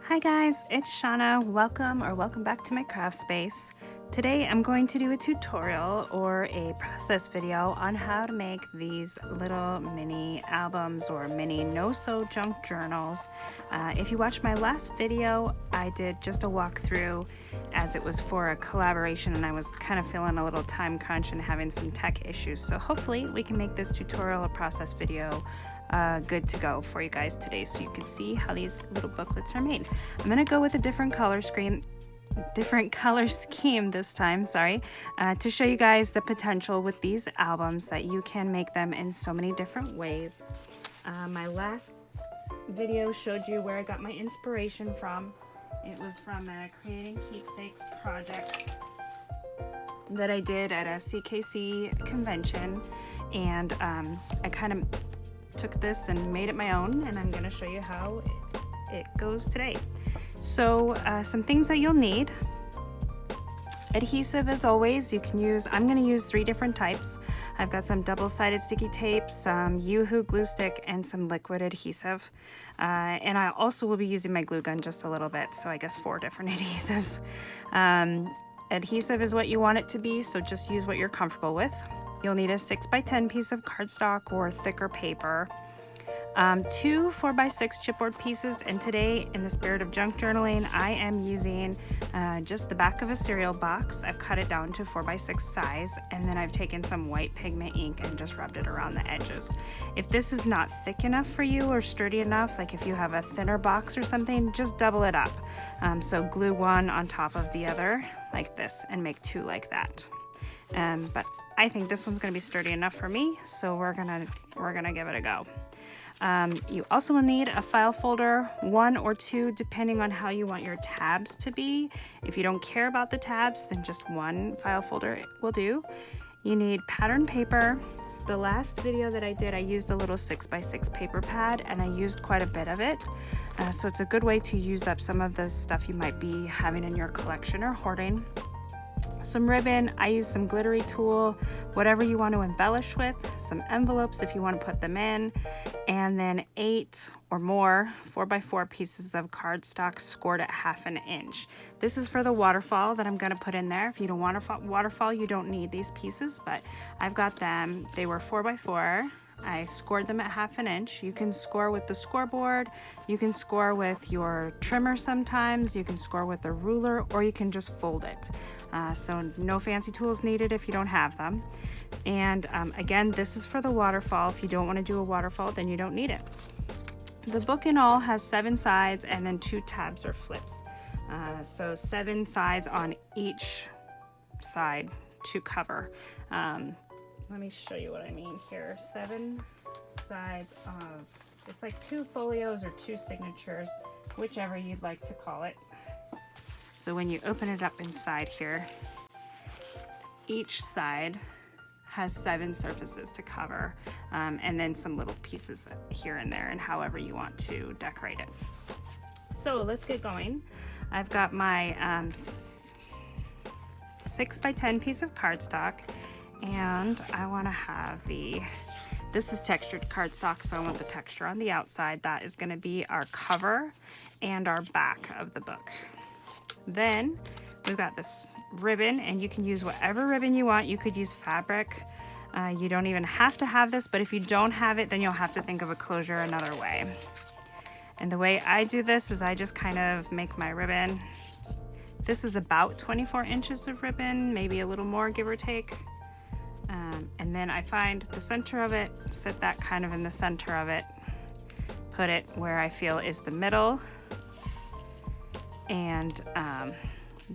Hi guys, it's Shauna. Welcome back to my craft space. Today I'm going to do a tutorial or a process video on how to make these little mini albums or mini no-sew junk journals. If you watched my last video, I did just a walkthrough as it was for a collaboration and I was kind of feeling a little time crunch and having some tech issues. So hopefully we can make this tutorial or process video good to go for you guys today so you can see how these little booklets are made. I'm going to go with a different color scheme this time, to show you guys the potential with these albums, that you can make them in so many different ways. My last video showed you where I got my inspiration from. It was from a Creating Keepsakes project that I did at a CKC convention, and I kind of took this and made it my own, and I'm going to show you how it goes today. So some things that you'll need: adhesive, as always. You can use, I'm going to use 3 different types. I've got some double-sided sticky tape, some Yoo-hoo glue stick, and some liquid adhesive. And I also will be using my glue gun just a little bit, so I guess 4 different adhesives. Adhesive is what you want it to be, so just use what you're comfortable with. You'll need a 6x10 piece of cardstock or thicker paper, 2 4x6 chipboard pieces, and today, in the spirit of junk journaling, I am using just the back of a cereal box. I've cut it down to 4x6 size, and then I've taken some white pigment ink and just rubbed it around the edges. If this is not thick enough for you or sturdy enough, like if you have a thinner box or something, just double it up. So glue one on top of the other like this and make 2 like that. But I think this one's going to be sturdy enough for me, so we're gonna give it a go. You also will need a file folder, 1 or 2, depending on how you want your tabs to be. If you don't care about the tabs, then just 1 file folder will do. You need pattern paper. The last video that I did, I used a little 6x6 paper pad, and I used quite a bit of it. So it's a good way to use up some of the stuff you might be having in your collection or hoarding. Some ribbon. I use some glittery tulle, whatever you want to embellish with, some envelopes if you want to put them in, and then 8 or more 4x4 pieces of cardstock scored at 1/2 inch. This is for the waterfall that I'm going to put in there. If you don't want a waterfall, you don't need these pieces, but I've got them. They were 4x4. I scored them at 1/2 inch. You can score with the scoreboard, you can score with your trimmer sometimes, you can score with a ruler, or you can just fold it. So no fancy tools needed if you don't have them. And again, this is for the waterfall. If you don't want to do a waterfall, then you don't need it. The book in all has 7 sides and then 2 tabs or flips. So 7 sides on each side to cover. Let me show you what I mean here. 7 sides of, it's like 2 folios or 2 signatures, whichever you'd like to call it. So when you open it up inside here, each side has 7 surfaces to cover, and then some little pieces here and there, and however you want to decorate it. So let's get going. I've got my 6x10 piece of cardstock, and I want to have this is textured cardstock, so I want the texture on the outside. That is going to be our cover and our back of the book. Then we've got this ribbon, and you can use whatever ribbon you want. You could use fabric. You don't even have to have this, but if you don't have it, then you'll have to think of a closure another way. And the way I do this is I just kind of make my ribbon. This is about 24 inches of ribbon, maybe a little more, give or take. And then I find the center of it, set that kind of in the center of it, put it where I feel is the middle, and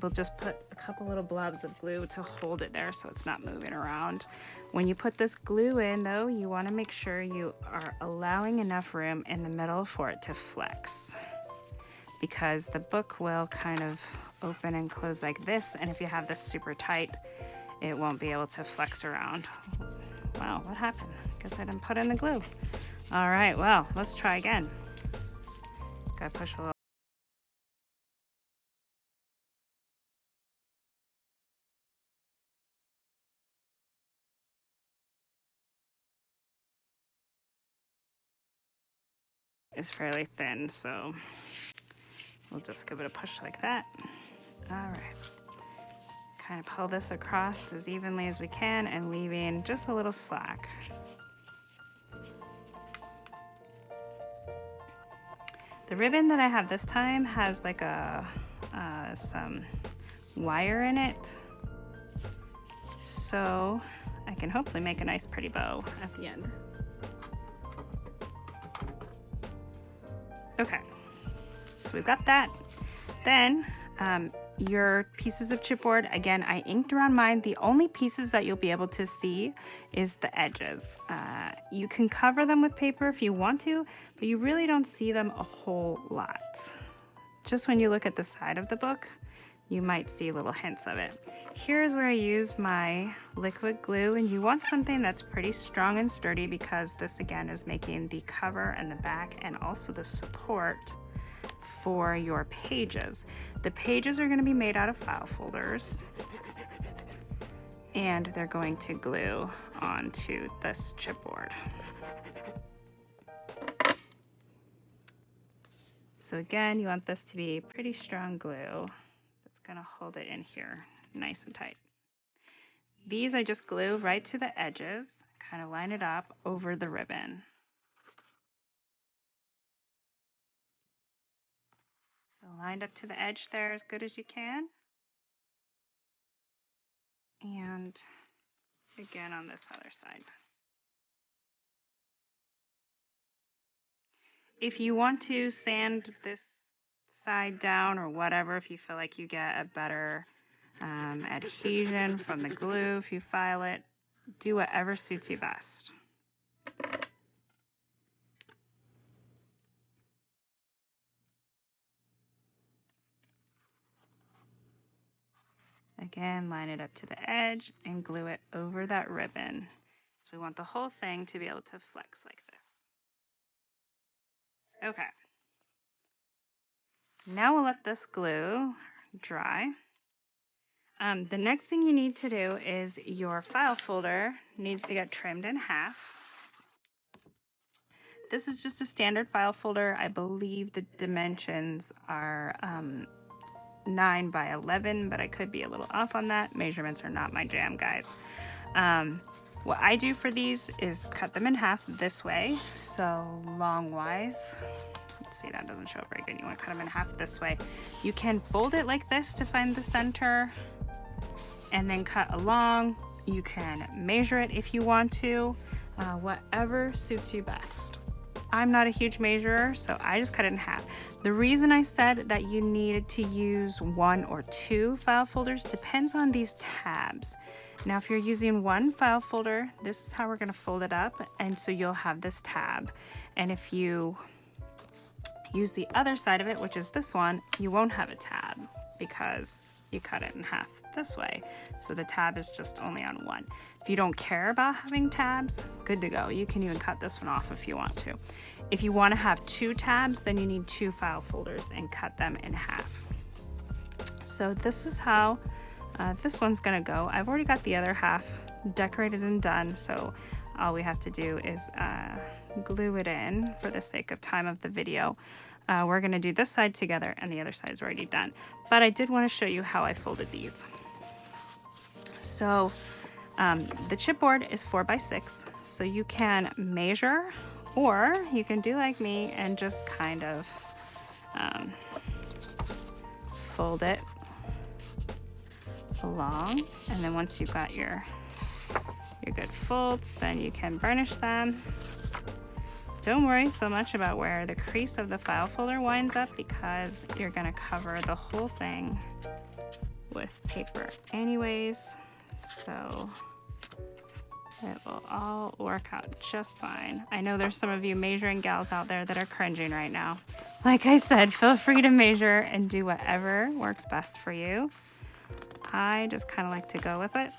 we'll just put a couple little blobs of glue to hold it there so it's not moving around. When you put this glue in, though, you want to make sure you are allowing enough room in the middle for it to flex, because the book will kind of open and close like this, and if you have this super tight, it won't be able to flex around. Wow, what happened? Guess I didn't put in the glue. All right, well, let's try again. Gotta push a little. Is fairly thin, so We'll just give it a push like that. All right. Kind of pull this across as evenly as we can and leaving just a little slack. The ribbon that I have this time has like some wire in it, so I can hopefully make a nice pretty bow at the end. Okay, so we've got that. Then your pieces of chipboard, again, I inked around mine. The only pieces that you'll be able to see is the edges. You can cover them with paper if you want to, but you really don't see them a whole lot. Just when you look at the side of the book, you might see little hints of it. Here's where I use my liquid glue, and you want something that's pretty strong and sturdy because this again is making the cover and the back and also the support for your pages. The pages are going to be made out of file folders, and they're going to glue onto this chipboard. So again, you want this to be pretty strong glue that's going to hold it in here nice and tight. These I just glue right to the edges, kind of line it up over the ribbon. So lined up to the edge there as good as you can. And again on this other side. If you want to sand this side down or whatever, if you feel like you get a better adhesion from the glue, if you file it, do whatever suits you best. Again, line it up to the edge and glue it over that ribbon. So we want the whole thing to be able to flex like this. Okay. Now we'll let this glue dry. The next thing you need to do is your file folder needs to get trimmed in half. This is just a standard file folder. I believe the dimensions are 9 by 11, but I could be a little off on that. Measurements are not my jam, guys. What I do for these is cut them in half this way, so longwise. Let's see, that doesn't show up very good. You want to cut them in half this way. You can fold it like this to find the center and then cut along. You can measure it if you want to, whatever suits you best. I'm not a huge measurer, so I just cut it in half. The reason I said that you needed to use 1 or 2 file folders depends on these tabs. Now, if you're using one file folder, this is how we're gonna fold it up, and so you'll have this tab. And if you use the other side of it, which is this one, you won't have a tab because you cut it in half this way. So the tab is just only on one. If you don't care about having tabs, good to go. You can even cut this one off if you want to. If you want to have 2 tabs, then you need 2 file folders and cut them in half. So this is how this one's gonna go. I've already got the other half decorated and done, so all we have to do is glue it in for the sake of time of the video. We're gonna do this side together and the other side's already done. But I did wanna show you how I folded these. So the chipboard is 4 by 6, so you can measure, or you can do like me and just kind of fold it along. And then once you've got your good folds, then you can burnish them. Don't worry so much about where the crease of the file folder winds up because you're gonna cover the whole thing with paper anyways, so it will all work out just fine. I know there's some of you measuring gals out there that are cringing right now. Like I said, feel free to measure and do whatever works best for you. I just kind of like to go with it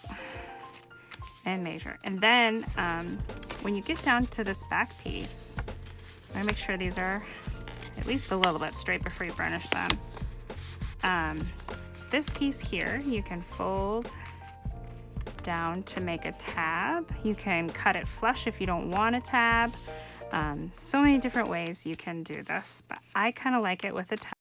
and measure. And then when you get down to this back piece, I'm gonna make sure these are at least a little bit straight before you burnish them. This piece here, you can fold down to make a tab. You can cut it flush if you don't want a tab. So many different ways you can do this, but I kind of like it with a tab.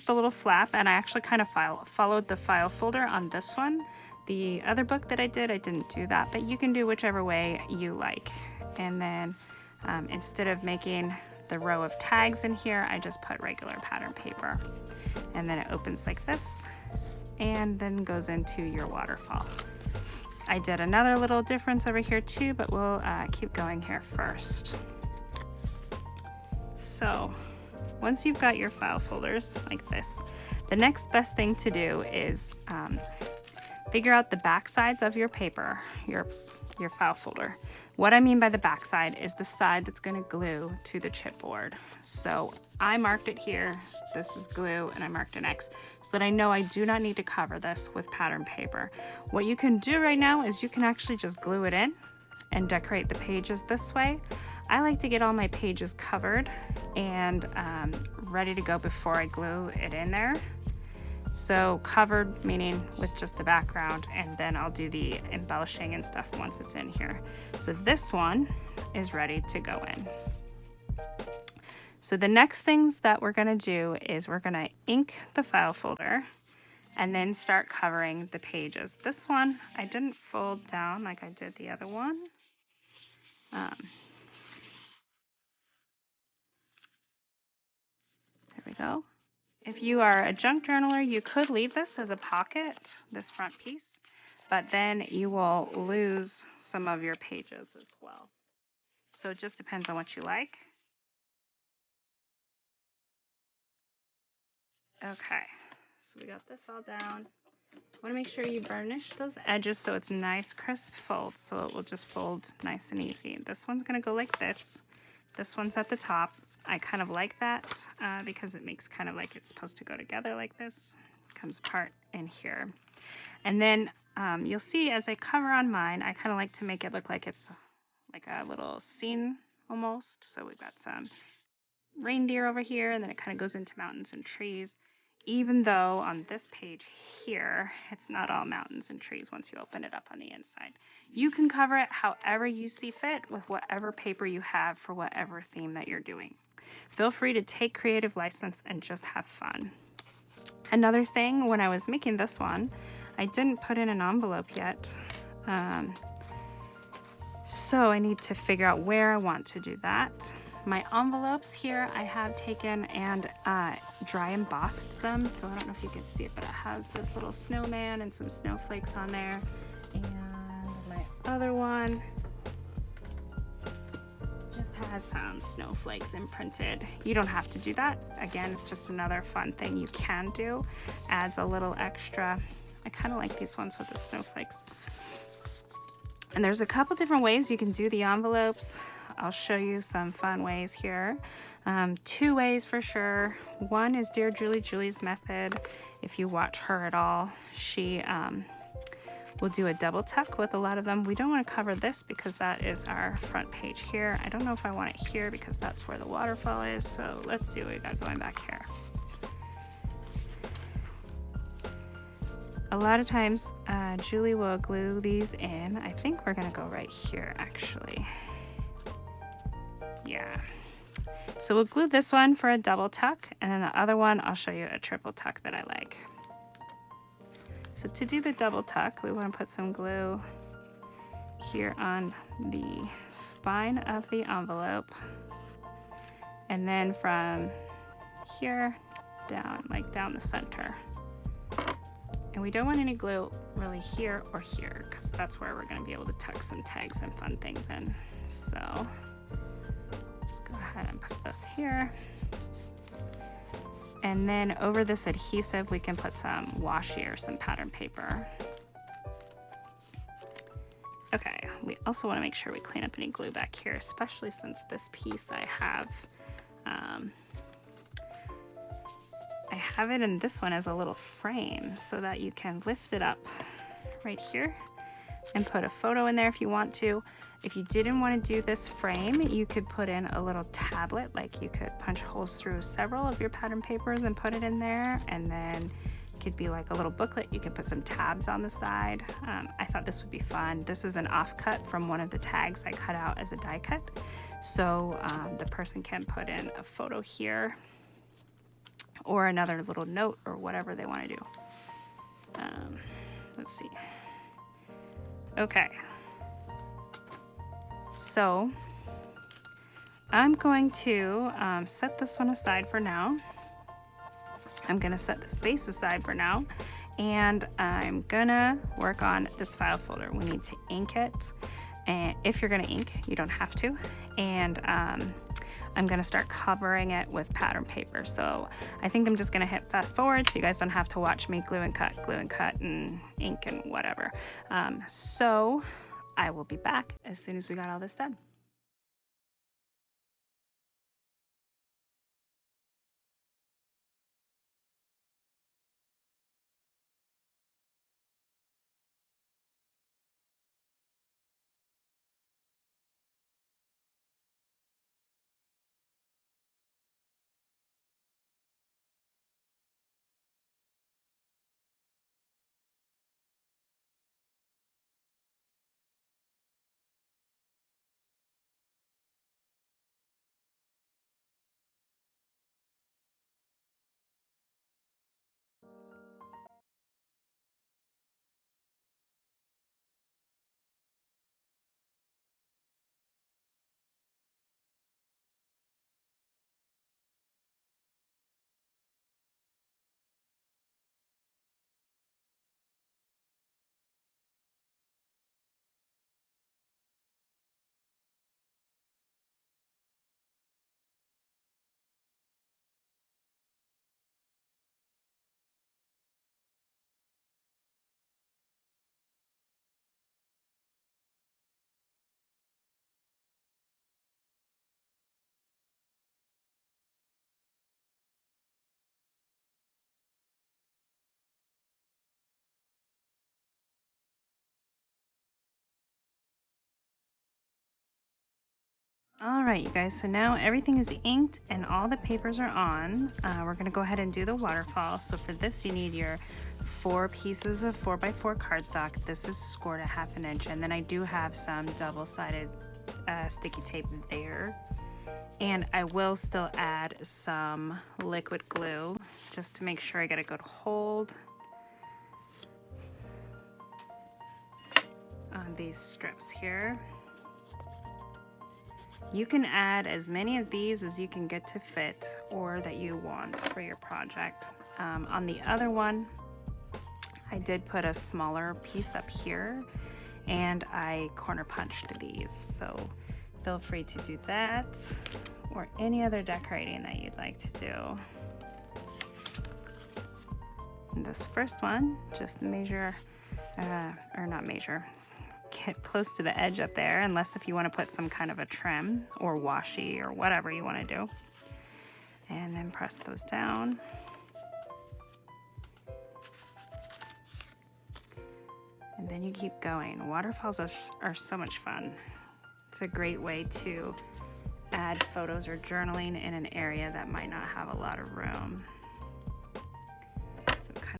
the little flap, and I actually kind of followed the file folder on this one. The other book that I didn't do that, but you can do whichever way you like. And then instead of making the row of tags in here, I just put regular pattern paper. And then it opens like this and then goes into your waterfall. I did another little difference over here too, but we'll keep going here first. So once you've got your file folders like this, the next best thing to do is figure out the back sides of your paper, your file folder. What I mean by the back side is the side that's going to glue to the chipboard. So I marked it here, this is glue, and I marked an X so that I know I do not need to cover this with pattern paper. What you can do right now is you can actually just glue it in and decorate the pages this way. I like to get all my pages covered and ready to go before I glue it in there. So covered meaning with just a background, and then I'll do the embellishing and stuff once it's in here. So this one is ready to go in. So the next things that we're gonna do is we're gonna ink the file folder and then start covering the pages. This one, I didn't fold down like I did the other one. There we go. If you are a junk journaler, you could leave this as a pocket, this front piece, but then you will lose some of your pages as well. So it just depends on what you like. Okay, so we got this all down. Want to make sure you burnish those edges so it's nice, crisp folds, so it will just fold nice and easy. This one's going to go like this. This one's at the top. I kind of like that because it makes kind of like it's supposed to go together like this. It comes apart in here. And then you'll see as I cover on mine, I kind of like to make it look like it's like a little scene almost. So we've got some reindeer over here, and then it kind of goes into mountains and trees. Even though on this page here, it's not all mountains and trees once you open it up on the inside. You can cover it however you see fit with whatever paper you have for whatever theme that you're doing. Feel free to take creative license and just have fun. Another thing, when I was making this one, I didn't put in an envelope yet. So I need to figure out where I want to do that. My envelopes here, I have taken and dry embossed them. So I don't know if you can see it, but it has this little snowman and some snowflakes on there. And my other one just has some snowflakes imprinted. You don't have to do that. Again, it's just another fun thing you can do. Adds a little extra. I kind of like these ones with the snowflakes. And there's a couple different ways you can do the envelopes. I'll show you some fun ways here. 2 ways for sure. One is Dear Julie, Julie's method. If you watch her at all, she will do a double tuck with a lot of them. We don't want to cover this because that is our front page here. I don't know if I want it here because that's where the waterfall is. So let's see what we got going back here. A lot of times Julie will glue these in. I think we're gonna go right here actually. Yeah. So we'll glue this one for a double tuck, and then the other one I'll show you a triple tuck that I like. So to do the double tuck, we want to put some glue here on the spine of the envelope, and then from here down, like down the center. And we don't want any glue really here or here because that's where we're going to be able to tuck some tags and fun things in. So just go ahead and put this here. And then over this adhesive, we can put some washi or some pattern paper. Okay, we also want to make sure we clean up any glue back here, especially since this piece I have it in this one as a little frame so that you can lift it up right here and put a photo in there if you want to. If you didn't want to do this frame, you could put in a little tablet, like you could punch holes through several of your pattern papers and put it in there, and then it could be like a little booklet. You could put some tabs on the side. I thought this would be fun. This is an offcut from one of the tags I cut out as a die cut. So the person can put in a photo here, or another little note or whatever they want to do. Let's see. Okay. So I'm going to set this one aside for now. I'm going to set the space aside for now, and I'm gonna work on this file folder. We need to ink it, and if you're gonna ink, you don't have to. And I'm gonna start covering it with pattern paper. So I think I'm just gonna hit fast forward so you guys don't have to watch me glue and cut and ink and whatever. So I will be back as soon as we got all this done. All right, you guys, so now everything is inked and all the papers are on. We're gonna go ahead and do the waterfall. So for this, you need your 4 pieces of 4x4 cardstock. This is scored a 1/2 inch, and then I do have some double-sided sticky tape there. And I will still add some liquid glue just to make sure I get a good hold on these strips here. You can add as many of these as you can get to fit or that you want for your project. On the other one, I did put a smaller piece up here and I corner punched these. So feel free to do that or any other decorating that you'd like to do. And this first one, just measure, or not measure, get close to the edge up there, unless if you want to put some kind of a trim or washi or whatever you want to do. And then press those down. And then you keep going. Waterfalls are so much fun. It's a great way to add photos or journaling in an area that might not have a lot of room. So kind of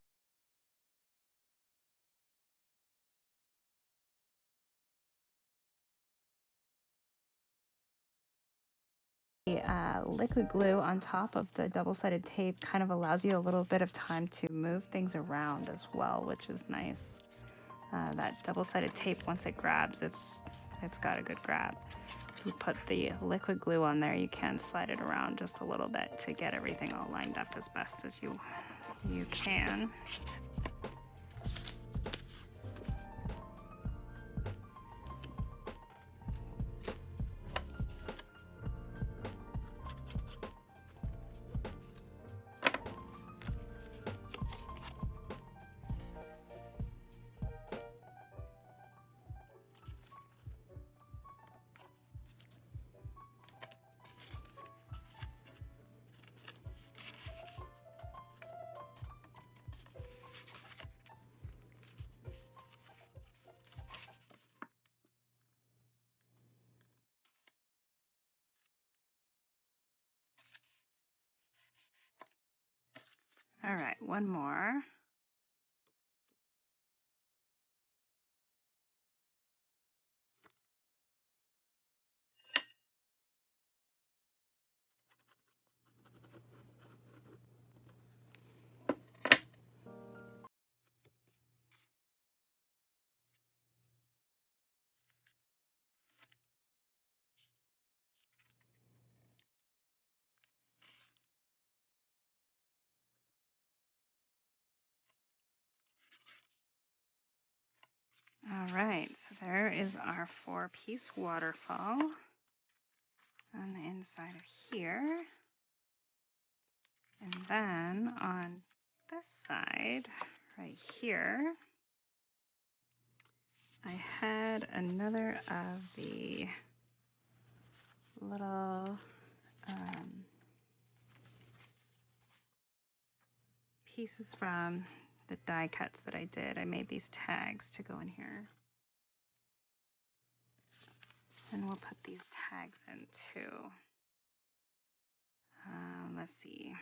liquid glue on top of the double-sided tape kind of allows you a little bit of time to move things around as well, which is nice. That double-sided tape, once it grabs, it's got a good grab. If you put the liquid glue on there, you can slide it around just a little bit to get everything all lined up as best as you can. All right, one more. right, so there is our 4-piece waterfall on the inside of here. And then on this side, right here, I had another of the little pieces from the die cuts that I did. I made these tags to go in here. And we'll put these tags in too. Let's see.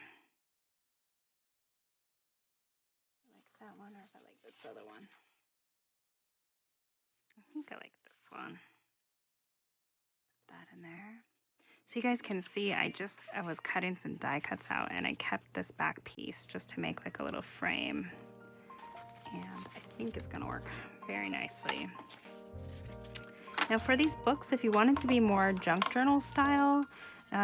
I like that one, or if I like this other one. I think I like this one. Put that in there. So you guys can see I was cutting some die cuts out, and I kept this back piece just to make like a little frame. And I think it's gonna work very nicely. Now for these books, if you want it to be more junk journal style,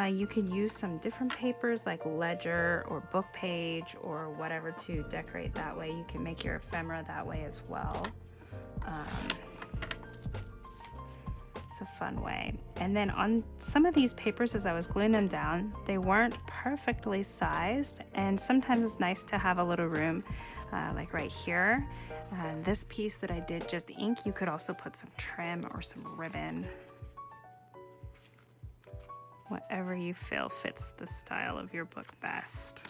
you could use some different papers like ledger or book page or whatever to decorate that way. You can make your ephemera that way as well. It's a fun way. And then on some of these papers, as I was gluing them down, they weren't perfectly sized, and sometimes it's nice to have a little room, like right here. This piece that I did just ink, you could also put some trim or some ribbon. Whatever you feel fits the style of your book best.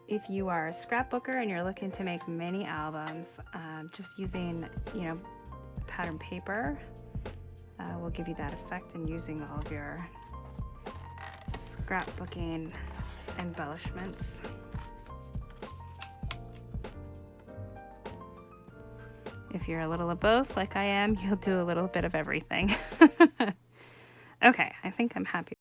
If you are a scrapbooker and you're looking to make mini albums, just using, pattern paper will give you that effect, and using all of your scrapbooking embellishments. If you're a little of both, like I am, you'll do a little bit of everything. Okay, I think I'm happy.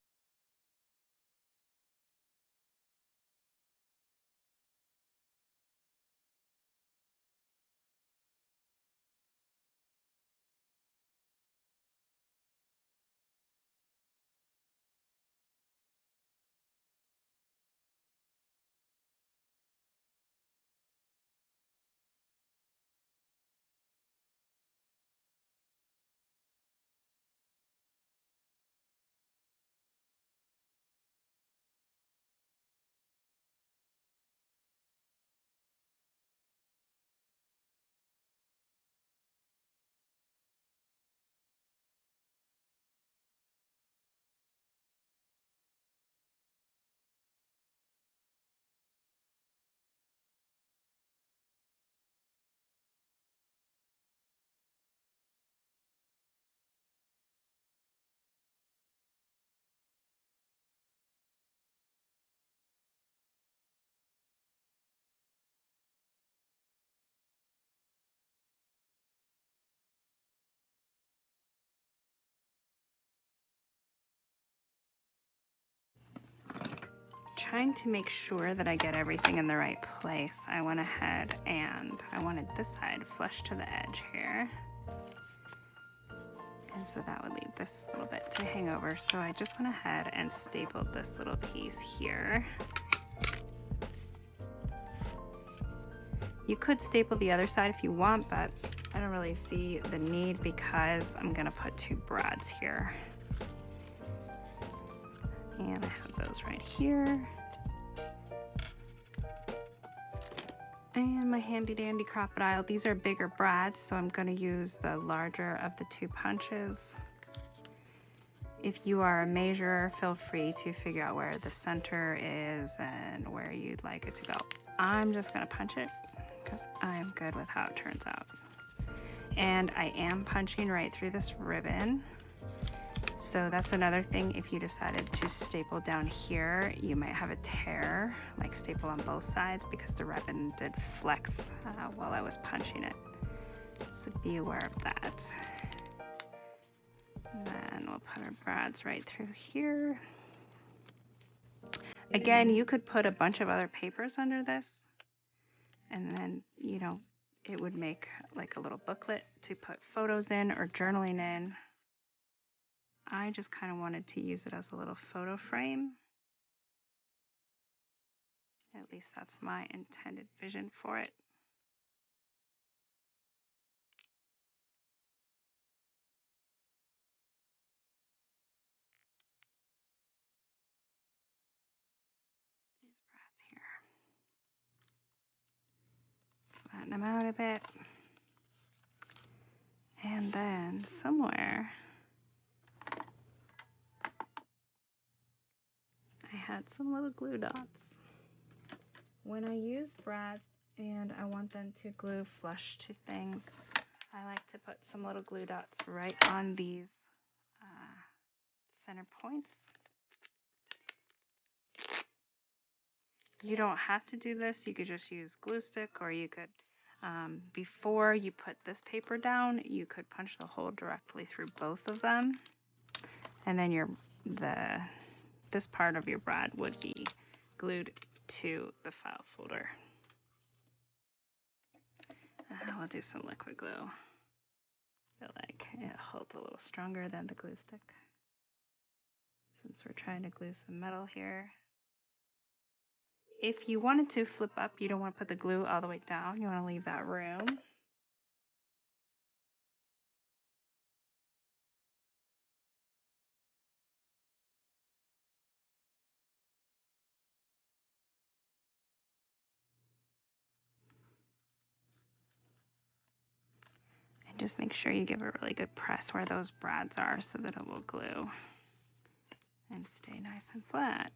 Trying to make sure that I get everything in the right place, I went ahead and I wanted this side flush to the edge here. And so that would leave this little bit to hang over. So I just went ahead and stapled this little piece here. You could staple the other side if you want, but I don't really see the need because I'm gonna put 2 broads here. And I have those right here. And my handy dandy crocodile. These are bigger brads, so I'm going to use the larger of the 2 punches. If you are a measurer, feel free to figure out where the center is and where you'd like it to go. I'm just going to punch it because I'm good with how it turns out. And I am punching right through this ribbon. So that's another thing. If you decided to staple down here, you might have a tear, like staple on both sides, because the ribbon did flex while I was punching it. So be aware of that. And then we'll put our brads right through here. Again, you could put a bunch of other papers under this, and then, it would make like a little booklet to put photos in or journaling in. I just kind of wanted to use it as a little photo frame. At least that's my intended vision for it. These brads here. Flatten them out a bit. And then somewhere I had some little glue dots. When I use brads and I want them to glue flush to things, I like to put some little glue dots right on these center points. You don't have to do this. You could just use glue stick, or you could, before you put this paper down, you could punch the hole directly through both of them, and then this part of your brad would be glued to the file folder. We'll do some liquid glue. I feel like it holds a little stronger than the glue stick, since we're trying to glue some metal here. If you wanted to flip up, you don't want to put the glue all the way down. You want to leave that room. And just make sure you give a really good press where those brads are so that it will glue and stay nice and flat.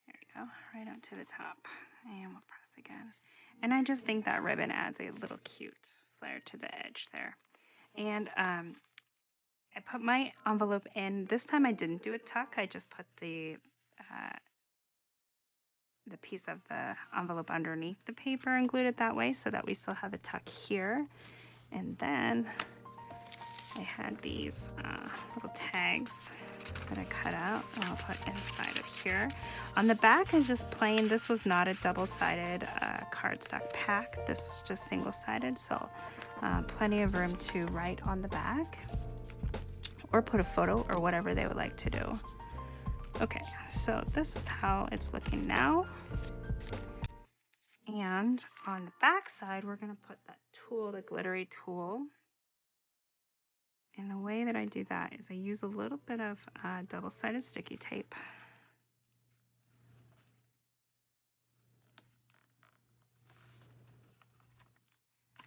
There we go, right up to the top. And we'll press again. And I just think that ribbon adds a little cute flair to the edge there. And I put my envelope in. This time I didn't do a tuck. I just put the piece of the envelope underneath the paper and glued it that way so that we still have a tuck here. And then I had these little tags that I cut out and I'll put inside of here. On the back is just plain. This was not a double-sided cardstock pack. This was just single-sided, so plenty of room to write on the back or put a photo or whatever they would like to do. Okay, so this is how it's looking now. And on the back side, we're going to put that tool, the glittery tool. And the way that I do that is I use a little bit of double-sided sticky tape.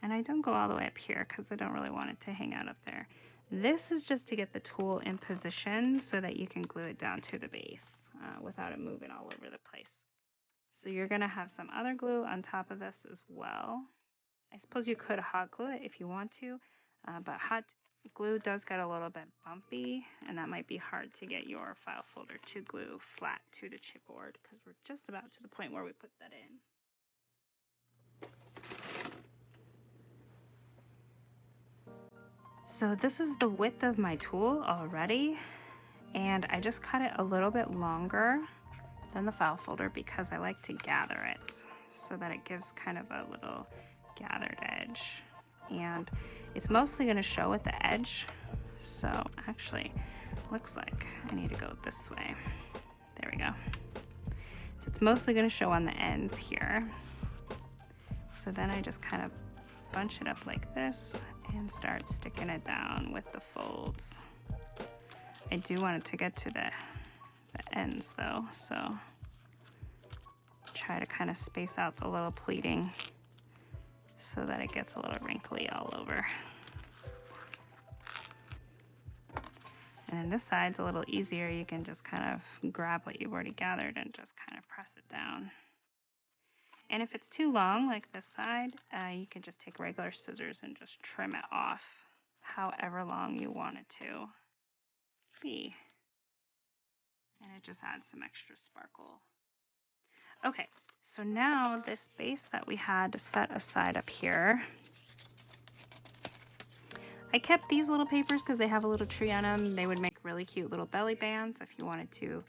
And I don't go all the way up here because I don't really want it to hang out up there. This is just to get the tool in position so that you can glue it down to the base without it moving all over the place. So you're going to have some other glue on top of this as well. I suppose you could hot glue it if you want to, but hot glue does get a little bit bumpy, and that might be hard to get your file folder to glue flat to the chipboard because we're just about to the point where we put that in. So this is the width of my tool already, and I just cut it a little bit longer than the file folder because I like to gather it so that it gives kind of a little gathered edge. And it's mostly going to show at the edge, so actually looks like I need to go this way. There we go. So it's mostly going to show on the ends here. So then I just kind of bunch it up like this and start sticking it down with the folds. I do want it to get to the ends though, so try to kind of space out the little pleating so that it gets a little wrinkly all over. And then this side's a little easier. You can just kind of grab what you've already gathered and just kind of press it down. And if it's too long, like this side, you can just take regular scissors and just trim it off however long you want it to be. And it just adds some extra sparkle. Okay, so now this base that we had set aside up here, I kept these little papers because they have a little tree on them. They would make really cute little belly bands if you wanted to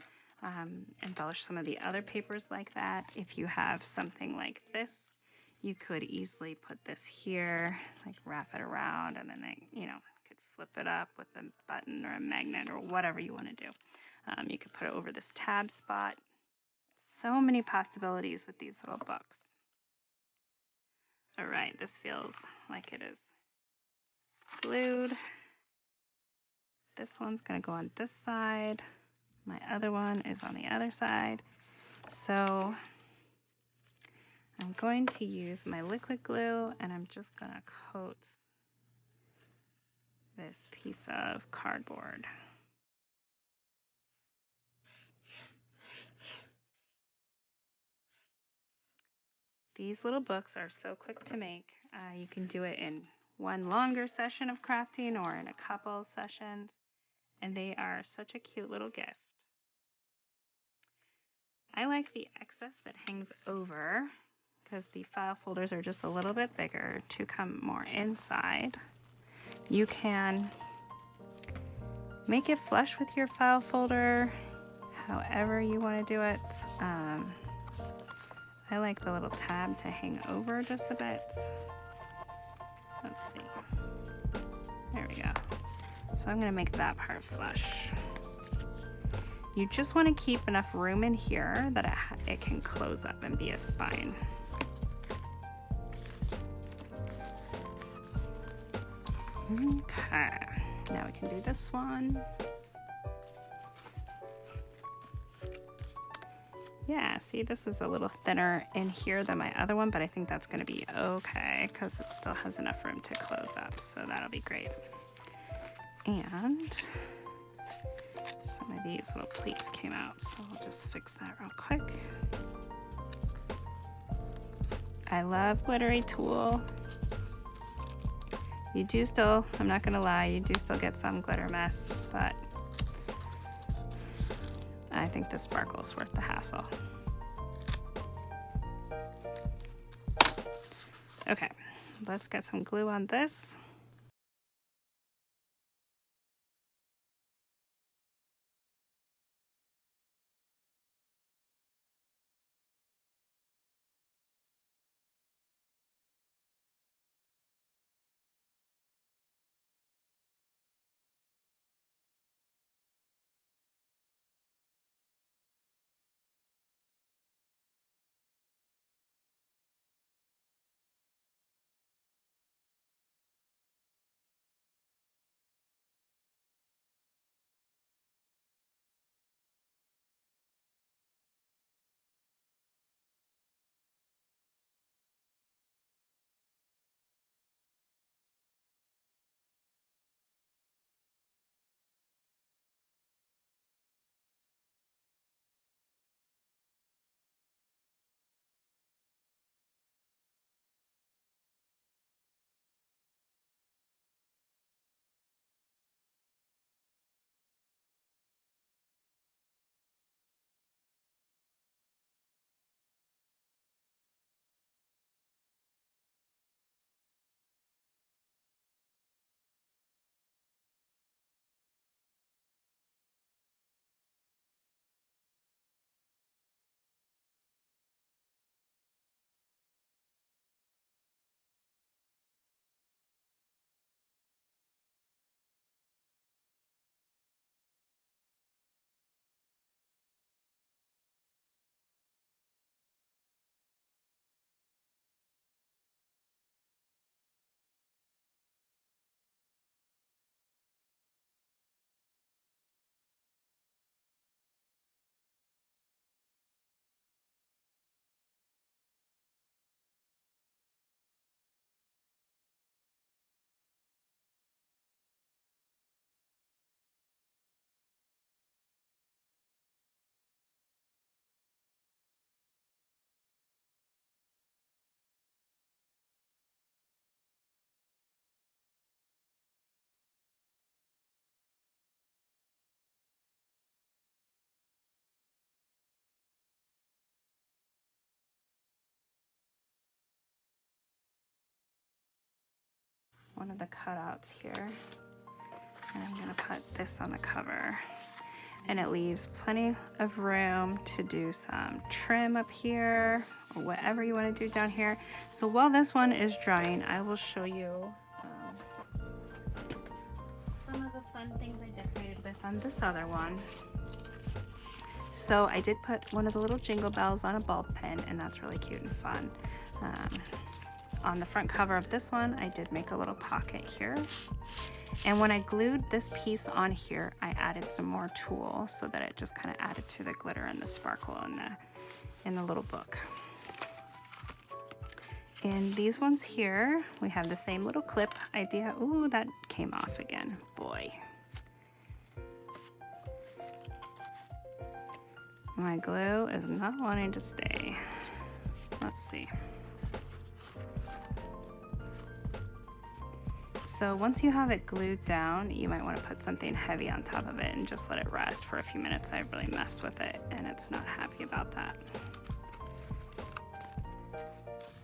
embellish some of the other papers like that. If you have something like this, you could easily put this here, like wrap it around, and then it, you know, could flip it up with a button or a magnet or whatever you want to do. You could put it over this tab spot. So many possibilities with these little books. All right, this feels like it is glued. This one's going to go on this side. My other one is on the other side. So I'm going to use my liquid glue, and I'm just going to coat this piece of cardboard. These little books are so quick to make. You can do it in one longer session of crafting or in a couple sessions, and they are such a cute little gift. I like the excess that hangs over because the file folders are just a little bit bigger to come more inside. You can make it flush with your file folder however you want to do it. I like the little tab to hang over just a bit. Let's see. There we go. So I'm going to make that part flush. You just want to keep enough room in here that it can close up and be a spine. Okay, now we can do this one. Yeah, see, this is a little thinner in here than my other one, but I think that's going to be okay because it still has enough room to close up, so that'll be great. And some of these little pleats came out, so I'll just fix that real quick. I love glittery tulle. You do still, I'm not going to lie, you do still get some glitter mess, but I think the sparkle is worth the hassle. Okay, let's get some glue on this. One of the cutouts here, and I'm going to put this on the cover, and it leaves plenty of room to do some trim up here or whatever you want to do down here. So while this one is drying, I will show you fun things I decorated with on this other one. So I did put one of the little jingle bells on a ball pen, and that's really cute and fun. On the front cover of this one, I did make a little pocket here. And when I glued this piece on here, I added some more tulle so that it just kind of added to the glitter and the sparkle in the little book. And these ones here, we have the same little clip idea. Ooh, that came off again, boy. My glue is not wanting to stay. Let's see. So once you have it glued down, you might want to put something heavy on top of it and just let it rest for a few minutes. I really messed with it and it's not happy about that.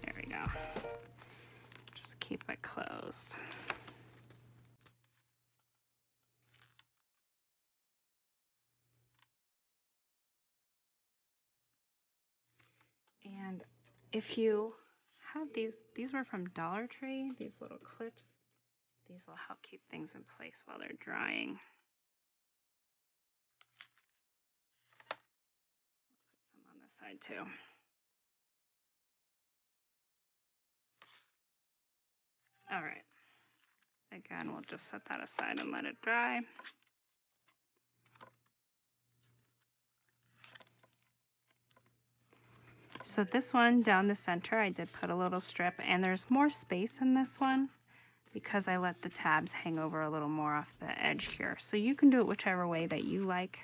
There we go. Just keep it closed. And if you have these were from Dollar Tree, these little clips. These will help keep things in place while they're drying. Put some on this side too. All right. Again, we'll just set that aside and let it dry. So this one down the center, I did put a little strip, and there's more space in this one because I let the tabs hang over a little more off the edge here. So you can do it whichever way that you like,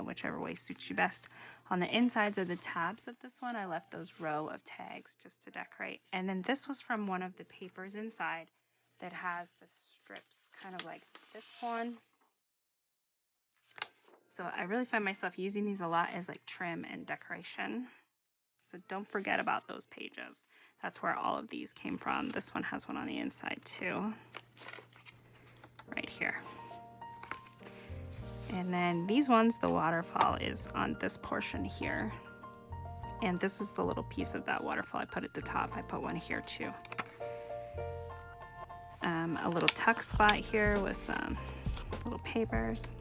whichever way suits you best. On the insides of the tabs of this one, I left those row of tags just to decorate. And then this was from one of the papers inside that has the strips kind of like this one. So I really find myself using these a lot as like trim and decoration. So don't forget about those pages. That's where all of these came from. This one has one on the inside too, right here. And then these ones, the waterfall is on this portion here. And this is the little piece of that waterfall I put at the top. I put one here too. A little tuck spot here with some little papers.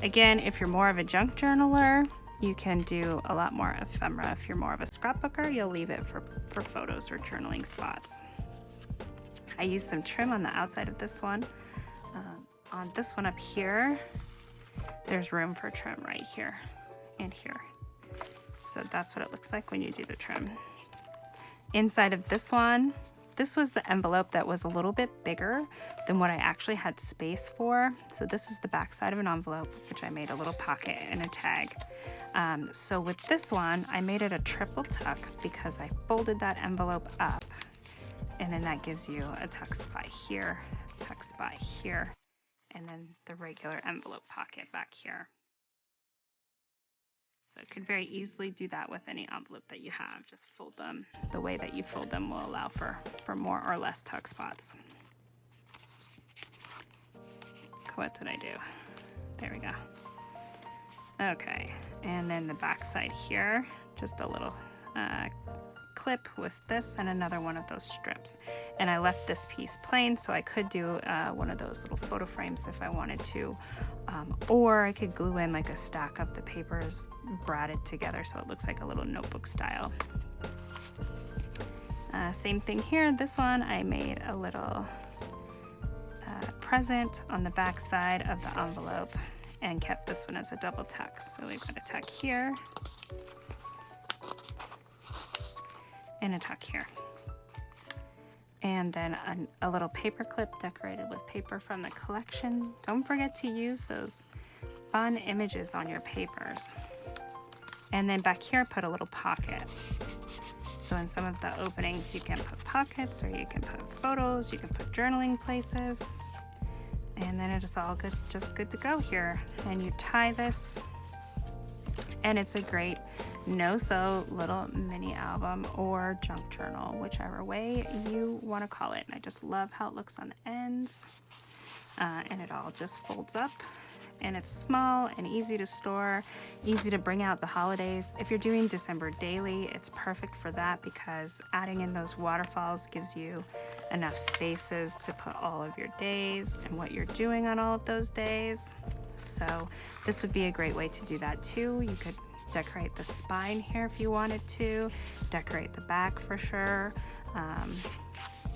Again, if you're more of a junk journaler, you can do a lot more ephemera. If you're more of a scrapbooker, you'll leave it for photos or journaling spots. I used some trim on the outside of this one. On this one up here, there's room for trim right here and here. So that's what it looks like when you do the trim. Inside of this one, this was the envelope that was a little bit bigger than what I actually had space for. So this is the back side of an envelope, which I made a little pocket and a tag. So with this one, I made it a triple tuck because I folded that envelope up, and then that gives you a tuck spot here, and then the regular envelope pocket back here. So you could very easily do that with any envelope that you have. Just fold them. The way that you fold them will allow for more or less tuck spots. What did I do? There we go. Okay, and then the back side here, just a little clip with this and another one of those strips. And I left this piece plain so I could do one of those little photo frames if I wanted to, or I could glue in like a stack of the papers braided together so it looks like a little notebook style. Same thing here. This one I made a little present on the back side of the envelope and kept this one as a double tuck. So we've got a tuck here and a tuck here. And then a little paper clip decorated with paper from the collection. Don't forget to use those fun images on your papers. And then back here, put a little pocket. So in some of the openings, you can put pockets, or you can put photos, you can put journaling places. And then it's all good, just good to go here. And you tie this, and it's a great no-sew little mini album or junk journal, whichever way you want to call it. And I just love how it looks on the ends, and it all just folds up and it's small and easy to store, easy to bring out the holidays. If you're doing December daily, it's perfect for that because adding in those waterfalls gives you enough spaces to put all of your days and what you're doing on all of those days. So this would be a great way to do that too. You could decorate the spine here if you wanted to, decorate the back for sure.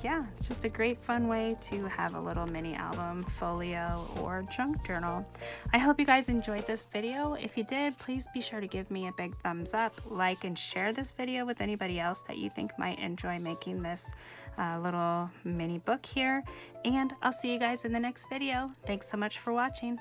Yeah, it's just a great fun way to have a little mini album, folio, or junk journal. I hope you guys enjoyed this video. If you did, please be sure to give me a big thumbs up, like, and share this video with anybody else that you think might enjoy making this little mini book here. And I'll see you guys in the next video. Thanks so much for watching.